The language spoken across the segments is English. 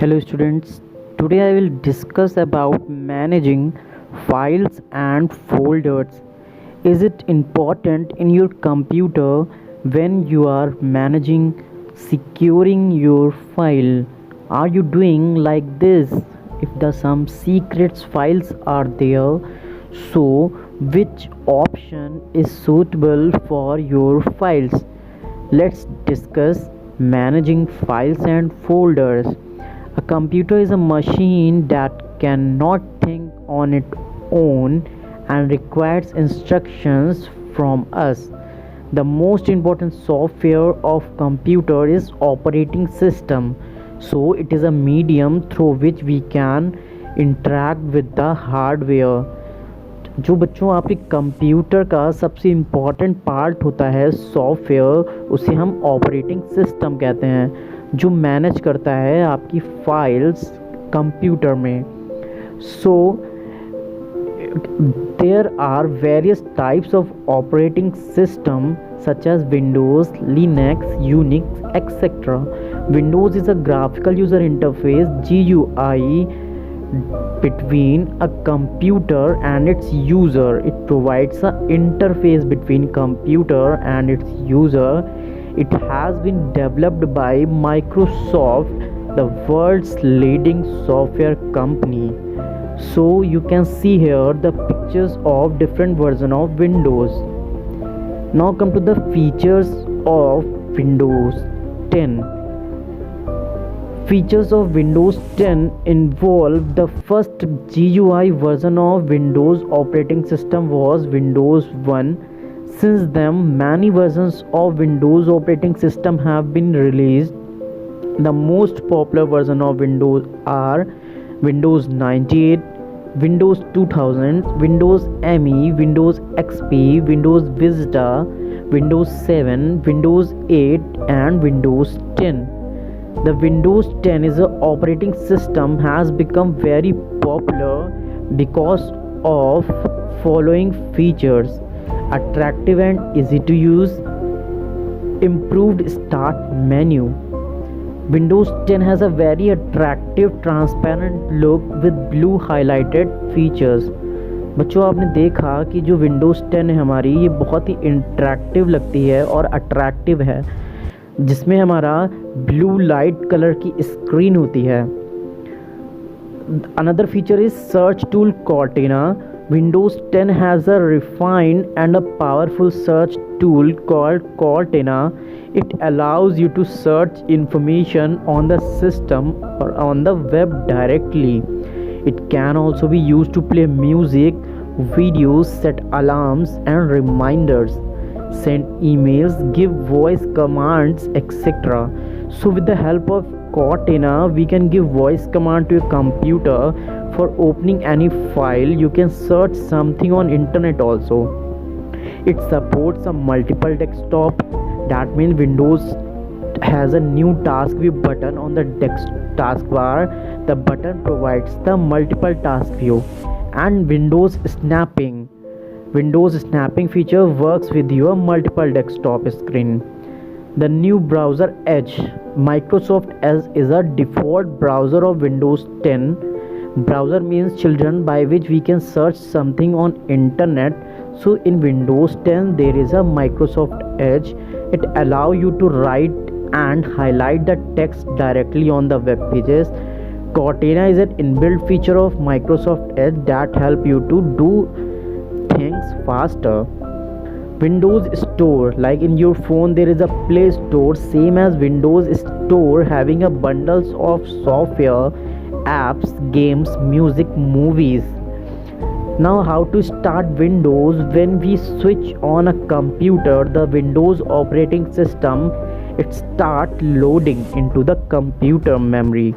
Hello students, today I will discuss about managing files and folders. Is it important in your computer when you are managing securing your file? Are you doing like this? If the some secrets files are there, so which option is suitable for your files? Let's discuss managing files and folders. A computer is a machine that cannot think on its own and requires instructions from us. The most important software of computer is operating system. So it is a medium through which we can interact with the hardware. जो बच्चों आपके computer का सबसे important part होता है software, उसे हम operating system कहते हैं, जो मैनेज करता है आपकी फाइल्स कंप्यूटर में. So there are various types of operating system such as Windows, Linux, Unix, etc. Windows is a graphical user interface GUI between a computer and its user. It provides an interface between computer and its user. It has been developed by Microsoft, the world's leading software company. So you can see here the pictures of different version of Windows. Now come to the features of Windows 10. Features of Windows 10 involve the first GUI version of Windows operating system was Windows 1. Since then, many versions of Windows operating system have been released. The most popular version of Windows are Windows 98, Windows 2000, Windows ME, Windows XP, Windows Vista, Windows 7, Windows 8 and Windows 10. The Windows 10 is a operating system has become very popular because of following features: attractive and easy to use, improved start menu. Windows 10 has a very attractive transparent look with blue highlighted features. बच्चों आपने देखा कि जो Windows 10 है हमारी, ये बहुत ही interactive लगती है और अट्रैक्टिव है, जिसमें हमारा ब्लू लाइट कलर की स्क्रीन होती है. Another feature is search tool Cortana. Windows 10 has a refined and a powerful search tool called Cortana. It allows you to search information on the system or on the web directly. It can also be used to play music, videos, set alarms and reminders, send emails, give voice commands, etc. So with the help of Cortana, we can give voice command to your computer for opening any file. You can search something on internet also. It supports a multiple desktop. That means Windows has a new task view button on the taskbar. The button provides the multiple task view. And Windows snapping. Windows snapping feature works with your multiple desktop screen. The new browser Edge. Microsoft Edge is a default browser of Windows 10. Browser means children by which we can search something on internet. So in Windows 10 there is a Microsoft Edge. It allows you to write and highlight the text directly on the web pages. Cortana is an inbuilt feature of Microsoft Edge that help you to do things faster. Windows Store, like in your phone there is a Play Store, same as Windows Store, having a bundles of software, apps, games, music, movies. Now how to start Windows? When we switch on a computer, the Windows operating system, it start loading into the computer memory.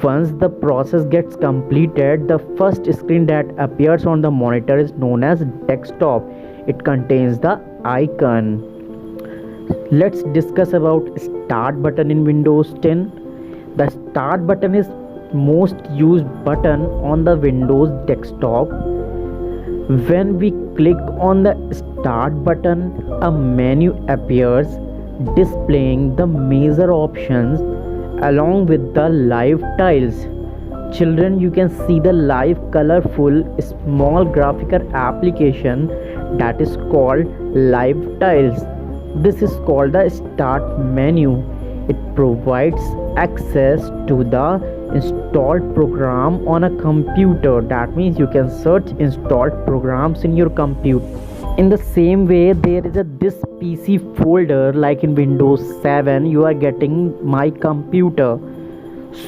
Once the process gets completed, the first screen that appears on the monitor is known as desktop. It contains the icon. Let's discuss about start button in Windows 10. The start button is most used button on the Windows desktop. When we click on the start button, a menu appears displaying the major options along with the live tiles. Children, you can see the live colorful small graphical application that is called live tiles. This is called the start menu. It provides access to the installed program on a computer. That means you can search installed programs in your computer. In the same way, there is a this PC folder, like in Windows 7 you are getting my computer.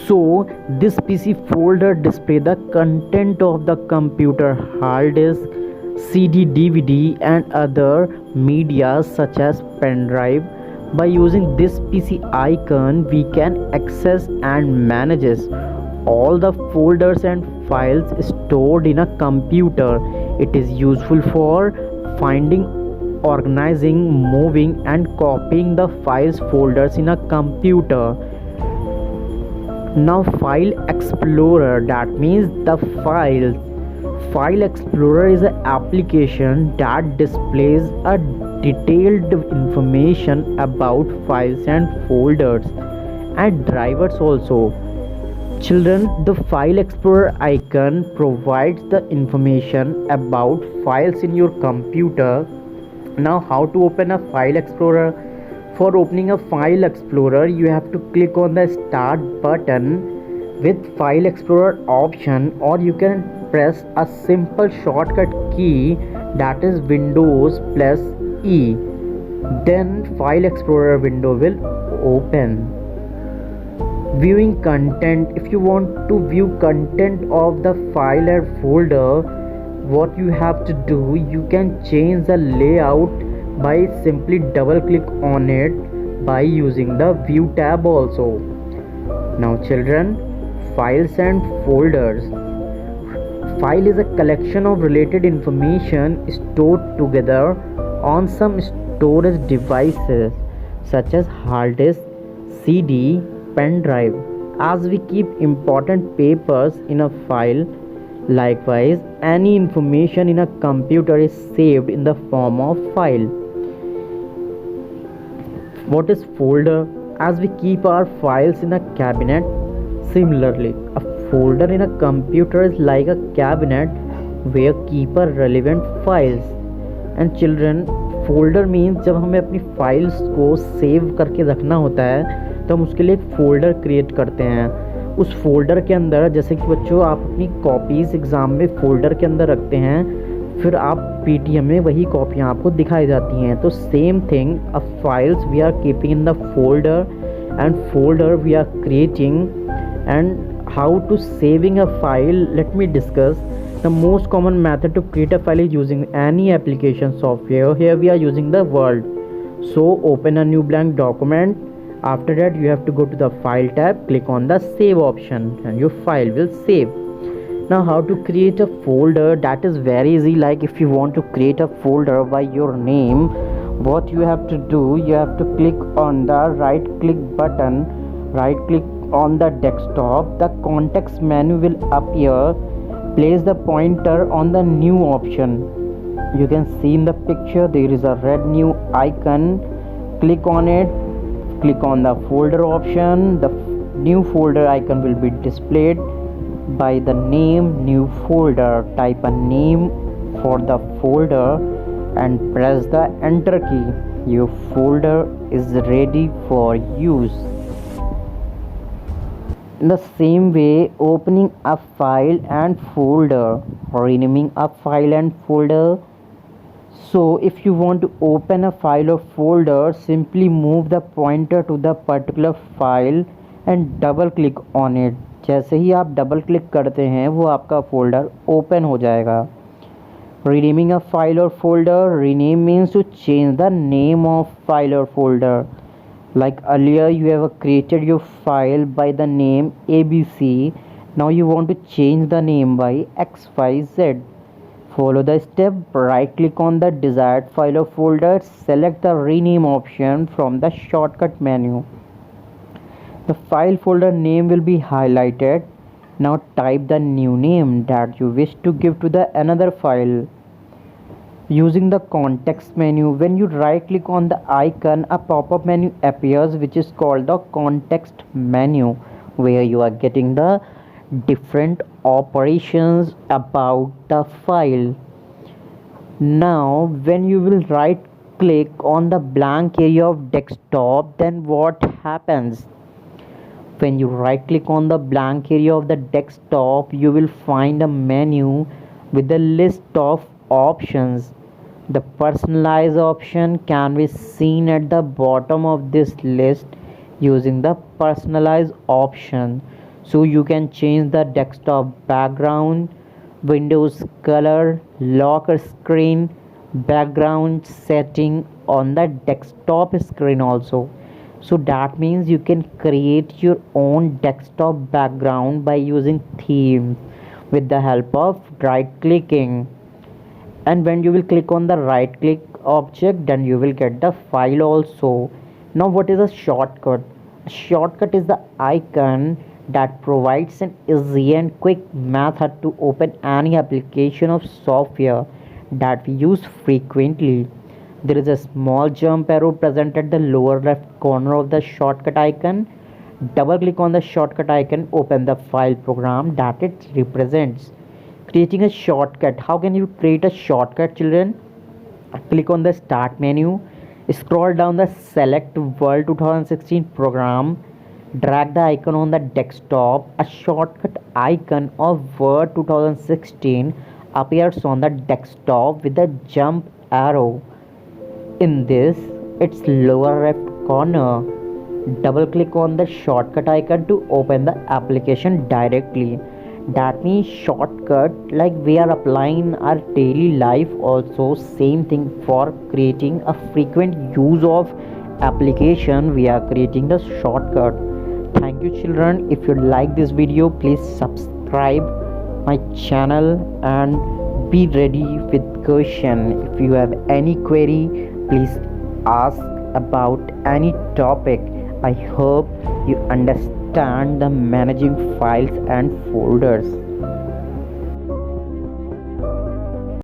So this PC folder display the content of the computer, hard disk, CD, DVD and other media such as pen drive. By using this PC icon, we can access and manages all the folders and files stored in a computer. It is useful for finding, organizing, moving and copying the files folders in a computer. Now File Explorer, that means the files. File Explorer is an application that displays a detailed information about files and folders and drivers also. Children, the File Explorer icon provides the information about files in your computer. Now how to open a File Explorer? For opening a File Explorer, you have to click on the Start button with File Explorer option, or you can press a simple shortcut key, that is Windows plus E. Then File Explorer window will open. Viewing content, if you want to view content of the file or folder, what you have to do, you can change the layout by simply double click on it by using the view tab also. Now children, files and folders. File is a collection of related information stored together on some storage devices such as hard disk, CD, pen drive. As we keep important papers in a file, likewise any information in a computer is saved in the form of file. What is folder? As we keep our files in a cabinet, similarly a folder in a computer is like a cabinet where keep our relevant files. And children, folder means जब हमें अपनी files को save करके रखना होता है तो हम उसके लिए एक फ़ोल्डर क्रिएट करते हैं. उस फोल्डर के अंदर, जैसे कि बच्चों आप अपनी कॉपीज़ एग्ज़ाम में फ़ोल्डर के अंदर रखते हैं, फिर आप पीटीएम में वही कॉपियाँ आपको दिखाई जाती हैं. तो same thing, a files we are keeping in the folder and folder we are creating. And how to saving a file, let me discuss. The most common method to create a file is using any application software. Here we are using the Word. So open a new blank document. After that you have to go to the file tab, click on the save option and your file will save. Now how to create a folder? That is very easy. Like if you want to create a folder by your name, what you have to do, you have to click on the right click button, right click on the desktop, the context menu will appear. Place the pointer on the new option. You can see in the picture there is a red new icon. Click on it, click on the folder option. The new folder icon will be displayed by the name new folder. Type a name for the folder and press the enter key. Your folder is ready for use. In the same way, opening a file and folder, renaming a file and folder. So if you want to open a file or folder, simply move the pointer to the particular file and double click on it. जैसे ही आप double click करते हैं वो आपका folder open हो जाएगा. Renaming a file or folder, rename means to change the name of file or folder. Like earlier you have created your file by the name ABC. Now you want to change the name by XYZ. Follow the step. Right click on the desired file or folder. Select the rename option from the shortcut menu. The file folder name will be highlighted. Now type the new name that you wish to give to the another file. Using the context menu, when you right click on the icon, a pop-up menu appears which is called the context menu, where you are getting the different operations about the file. Now when you will right click on the blank area of desktop, then what happens? When you right click on the blank area of the desktop, you will find a menu with a list of options. The personalize option can be seen at the bottom of this list using the personalize option. So you can change the desktop background, Windows color, locker screen, background setting on the desktop screen also. So that means you can create your own desktop background by using themes with the help of right clicking. And when you will click on the right click object, then you will get the file also. Now what is a shortcut? A shortcut is the icon that provides an easy and quick method to open any application of software that we use frequently. There is a small jump arrow present at the lower left corner of the shortcut icon. Double click on the shortcut icon, open the file program that it represents. Creating a shortcut. How can you create a shortcut, children? Click on the start menu, scroll down the select Word 2016 program, drag the icon on the desktop. A shortcut icon of Word 2016 appears on the desktop with a jump arrow. In this, its lower left corner, double click on the shortcut icon to open the application directly. That means shortcut like we are applying our daily life also, same thing for creating a frequent use of application, we are creating the shortcut. Thank you children. If you like this video, please subscribe my channel and be ready with question. If you have any query, please ask about any topic. I hope you understand the managing files and folders.